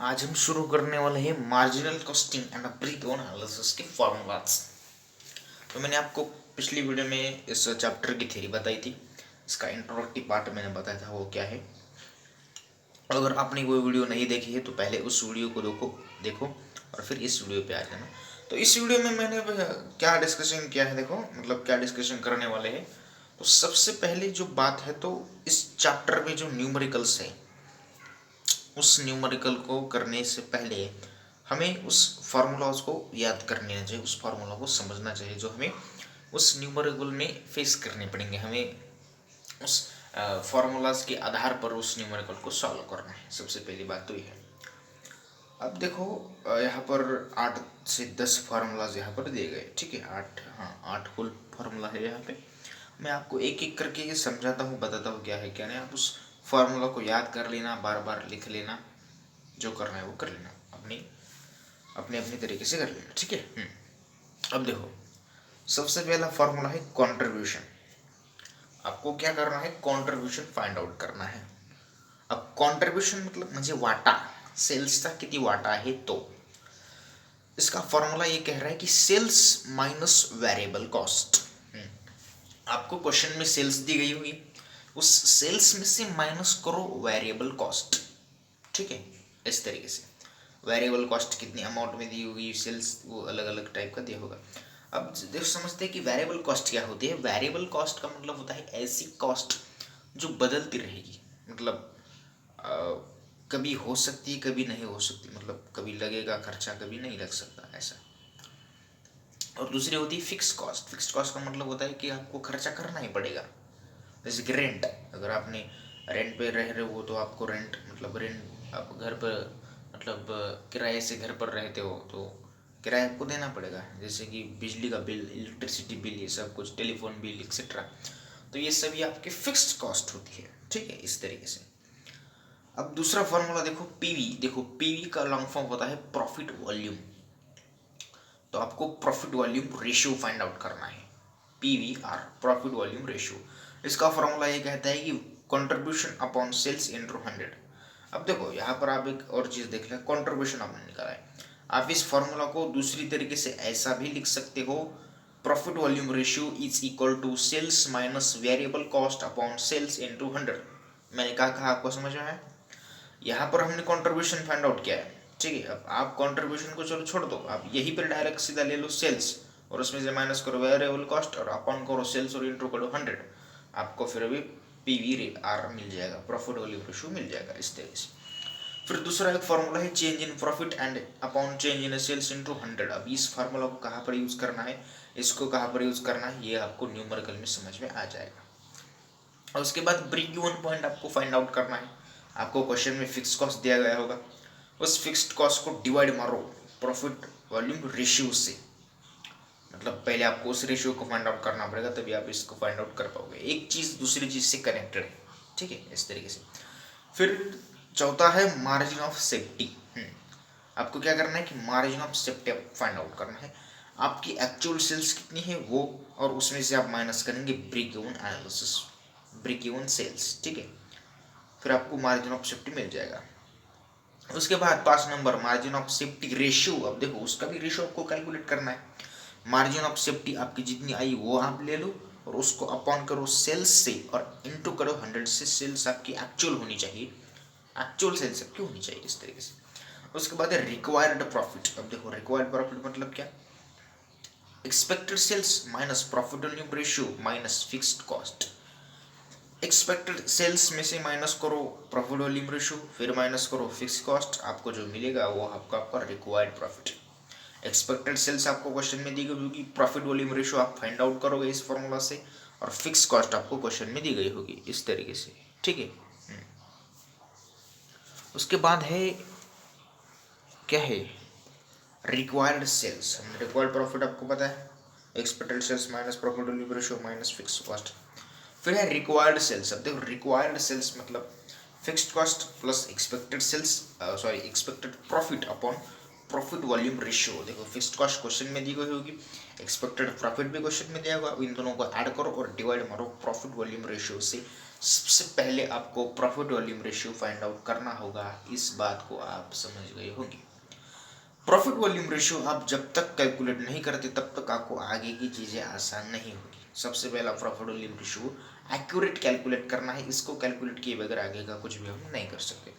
आज हम शुरू करने वाले हैं marginal costing and break even analysis के फॉर्मूलाज। तो मैंने आपको पिछली वीडियो में इस चैप्टर की थ्योरी बताई थी। इसका इंट्रोडक्टिव पार्ट मैंने बताया था वो क्या है। अगर आपने वो वीडियो नहीं देखी है तो पहले उस वीडियो को देखो और फिर इस वीडियो पे आ जाना। तो इस वीडियो में मैंने क्या डिस्कशन किया है, देखो मतलब क्या डिस्कशन करने वाले हैं। तो सबसे पहले जो बात है, तो इस चैप्टर में जो न्यूमेरिकल्स है उस न्यूमेरिकल को करने से पहले हमें उस फार्मूलाज को याद कर लेना चाहिए, उस फार्मूला को समझना चाहिए जो हमें उस न्यूमेरिकल में फेस करने पड़ेंगे। हमें उस फार्मूलाज के आधार पर उस न्यूमेरिकल को सॉल्व करना है। सबसे पहली बात तो ये है। अब देखो यहाँ पर 8 से 10 फार्मूलाज यहाँ पर दिए गए, ठीक है। 8 कुल फार्मूला है यहाँ पे। मैं आपको एक एक करके ये समझाता हूँ, बताता हूँ क्या है क्या नहीं। आप उस फार्मूला को याद कर लेना, बार बार लिख लेना, जो करना है वो कर लेना, अपनी अपने अपने तरीके से कर लेना, ठीक है। अब देखो, सबसे पहला फार्मूला है कंट्रीब्यूशन। आपको क्या करना है, कंट्रीब्यूशन फाइंड आउट करना है। अब कंट्रीब्यूशन मतलब म्हणजे वाटा, सेल्सचा किती वाटा आहे तो। इसका फॉर्मूला ये कह रहा है कि सेल्स माइनस वेरिएबल कॉस्ट। आपको क्वेश्चन में सेल्स दी गई होगी, उस सेल्स में से माइनस करो वेरिएबल कॉस्ट, ठीक है। इस तरीके से वेरिएबल कॉस्ट कितनी अमाउंट में दी होगी, सेल्स वो अलग अलग टाइप का दिया होगा। अब देखो समझते हैं कि वेरिएबल कॉस्ट क्या होती है। वेरिएबल कॉस्ट का मतलब होता है ऐसी कॉस्ट जो बदलती रहेगी, मतलब कभी हो सकती है कभी नहीं हो सकती, मतलब कभी लगेगा खर्चा कभी नहीं लग सकता, ऐसा। और दूसरी होती है फिक्स कॉस्ट। फिक्स कॉस्ट का मतलब होता है कि आपको खर्चा करना ही पड़ेगा। जैसे कि रेंट, अगर आपने रेंट पे रह रहे हो तो आपको रेंट मतलब रेंट, आप घर पर मतलब किराए से घर पर रहते हो तो किराया आपको देना पड़ेगा। जैसे कि बिजली का बिल, इलेक्ट्रिसिटी बिल, ये सब कुछ, टेलीफोन बिल एक्सेट्रा। तो ये सभी आपकी फिक्स्ड कॉस्ट होती है, ठीक है, इस तरीके से। अब दूसरा फॉर्मूला देखो, पीवी। देखो पीवी का लॉन्ग फॉर्म होता है प्रॉफिट वॉल्यूम। तो आपको profit volume ratio find out करना है, पीवीआर, प्रॉफिट वॉल्यूम रेशियो। इसका फॉर्मूला ये कहता है कि कंट्रीब्यूशन अपॉन सेल्स इंटू 100। अब देखो यहाँ पर आप एक और चीज देख लें, कंट्रीब्यूशन आपने निकाला है। आप इस फॉर्मूला को दूसरी तरीके से ऐसा भी लिख सकते हो, profit volume ratio is equal to sales minus variable cost upon sales into 100। मैंने कहा आपको समझ में आया। यहाँ पर हमने कंट्रीब्यूशन फाइंड आउट किया है, ठीक है। अब आप कंट्रीब्यूशन को चलो छोड़ दो, आप यहीं पर डायरेक्ट सीधा ले लो सेल्स और उसमें से माइनस करो वेरिएबल कॉस्ट और अपन करो सेल्स और इंटू करो 100। आपको फिर अभी पीवी आर मिल जाएगा, प्रॉफिट वॉल्यूम रेशियो मिल जाएगा, इस तरीके से। फिर दूसरा एक फॉर्मूला है change in profit and upon change in sales into 100। अब इस फार्मूला को कहाँ पर यूज करना है, इसको कहाँ पर यूज करना है, ये आपको न्यूमेरिकल में समझ में आ जाएगा। और उसके बाद ब्रेक इवन पॉइंट आपको फाइंड आउट करना है। आपको क्वेश्चन में फिक्स कॉस्ट दिया गया होगा, उस फिक्स्ड कॉस्ट को डिवाइड मारो प्रॉफिट वॉल्यूम रेशियो से। मतलब पहले आपको उस रेशियो को फाइंड आउट करना पड़ेगा, तभी आप इसको फाइंड आउट कर पाओगे। एक चीज दूसरी चीज से कनेक्टेड है, ठीक है, इस तरीके से। फिर चौथा है मार्जिन ऑफ सेफ्टी। आपको क्या करना है कि margin of safety find out करना है। आपकी एक्चुअल सेल्स कितनी है वो, और उसमें से आप माइनस करेंगे break even analysis, break even sales, ठीक है। फिर आपको मार्जिन ऑफ सेफ्टी मिल जाएगा। उसके बाद 5 number margin of safety ratio. अब देखो उसका भी रेशियो आपको कैलकुलेट करना है। मार्जिन ऑफ सेफ्टी आपकी जितनी आई वो आप ले लो और उसको अपॉन करो सेल्स से और इनटू करो 100 से। सेल्स आपकी एक्चुअल होनी चाहिए, एक्चुअल सेल्स आपकी होनी चाहिए, इस तरीके से। उसके बाद है रिक्वायर्ड प्रॉफिट। अब देखो रिक्वायर्ड प्रॉफिट मतलब क्या, expected sales minus profit volume ratio minus fixed cost. Expected sales में से माइनस करो प्रॉफिट वॉल्यूम रेशियो, फिर माइनस करो फिक्स कॉस्ट, आपको जो मिलेगा वो आपका रिक्वायर्ड प्रॉफिट। एक्सपेक्टेड सेल्स आपको क्वेश्चन में दी गई होगी, प्रॉफिट वॉल्यूम रेशियो आप फाइंड आउट करोगे इस फॉर्मूला से, और फिक्स कॉस्ट आपको क्वेश्चन में दी गई होगी, इस तरीके से, ठीक है। उसके बाद है क्या है, रिक्वायर्ड सेल्स। रिक्वायर्ड प्रॉफिट आपको पता है, expected sales minus profit volume ratio minus fix cost. फिर है रिक्वायर्ड सेल्स। अब देखो रिक्वायर्ड सेल्स मतलब fixed cost plus expected sales, sorry expected profit upon profit volume ratio. देखो फिक्स्ड कॉस्ट क्वेश्चन में दी गई होगी, एक्सपेक्टेड प्रॉफिट भी क्वेश्चन में दिया होगा, इन दोनों को ऐड करो और डिवाइड मारो प्रॉफिट वॉल्यूम रेशियो से। सबसे पहले आपको profit volume ratio find out करना होगा, इस बात को आप समझ गए होंगे। प्रॉफिट वॉल्यूम रेशियो आप जब तक कैलकुलेट नहीं करते तब तक आपको आगे की चीज़ें आसान नहीं होगी। सबसे पहला profit volume ratio accurate calculate करना है, इसको कैलकुलेट किए बगैर आगे का कुछ भी हम नहीं कर सकते।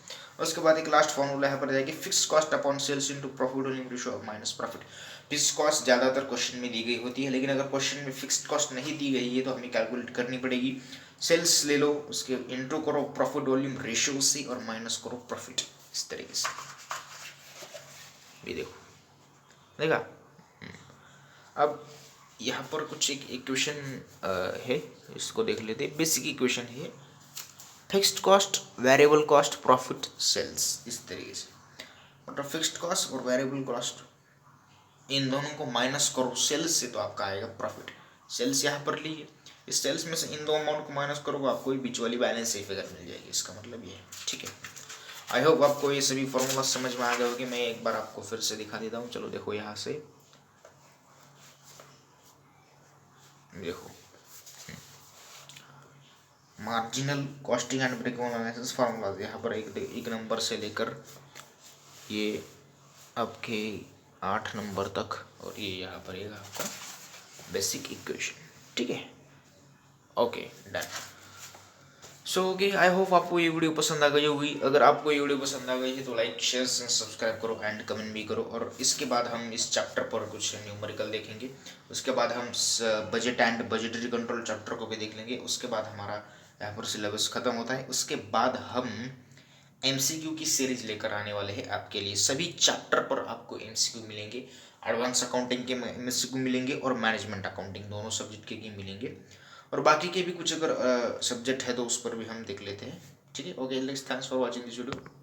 उसके बाद एक लास्ट फॉर्मूला यहाँ पर जाएगी, fix cost upon sales into profit volume ratio minus profit. Fix cost ज़्यादातर क्वेश्चन में दी गई होती है, लेकिन अगर क्वेश्चन में फिक्स्ड कॉस्ट नहीं दी गई है तो हमें कैलकुलेट करनी पड़ेगी। सेल्स ले लो, उसके इंटू करो प्रॉफिट वॉल्यूम रेशियो से और माइनस करो प्रॉफिट, इस तरीके से। ये देखो, देखा। अब यहाँ पर कुछ एक इक्वेशन है, इसको देख लेते हैं। बेसिक इक्वेशन है fixed cost, variable cost, profit, sales, इस तरीके से। मतलब फिक्स्ड कॉस्ट और वेरिएबल कॉस्ट इन दोनों को माइनस करो सेल्स से तो आपका आएगा प्रॉफिट। सेल्स यहाँ पर लीजिए, इस सेल्स में से इन दो अमाउंट को माइनस करोगे आपको बीच वाली बैलेंस से फिगर मिल जाएगी, इसका मतलब ये है। ठीक है, आई होप आपको ये सभी फॉर्मूला समझ में आ गए होंगे। मैं एक बार आपको फिर से दिखा देता हूँ। चलो देखो, यहाँ से देखो, marginal costing and break even analysis formulas यहाँ पर एक नंबर से लेकर ये आपके 8 नंबर तक, और ये यहाँ पर एक आपका बेसिक इक्वेशन। ठीक है, okay, done. So okay, I hope आपको ये वीडियो पसंद आ गई होगी। अगर आपको ये वीडियो पसंद आ गई है तो लाइक, शेयर, सब्सक्राइब करो एंड कमेंट भी करो। और इसके बाद हम इस चैप्टर पर कुछ न्यूमेरिकल देखेंगे। उसके बाद हम budget and budgetary control chapter को भी देख लेंगे। उसके बाद हमारा यहाँ पर सिलेबस खत्म होता है। उसके बाद हम एमसीक्यू की सीरीज लेकर आने वाले हैं आपके लिए। सभी चैप्टर पर आपको एमसीक्यू मिलेंगे, एडवांस अकाउंटिंग के एमसीक्यू मिलेंगे और मैनेजमेंट अकाउंटिंग दोनों सब्जेक्ट के मिलेंगे। और बाकी के भी कुछ अगर सब्जेक्ट है तो उस पर भी हम देख लेते हैं। ठीक है, okay, thanks for watching this video.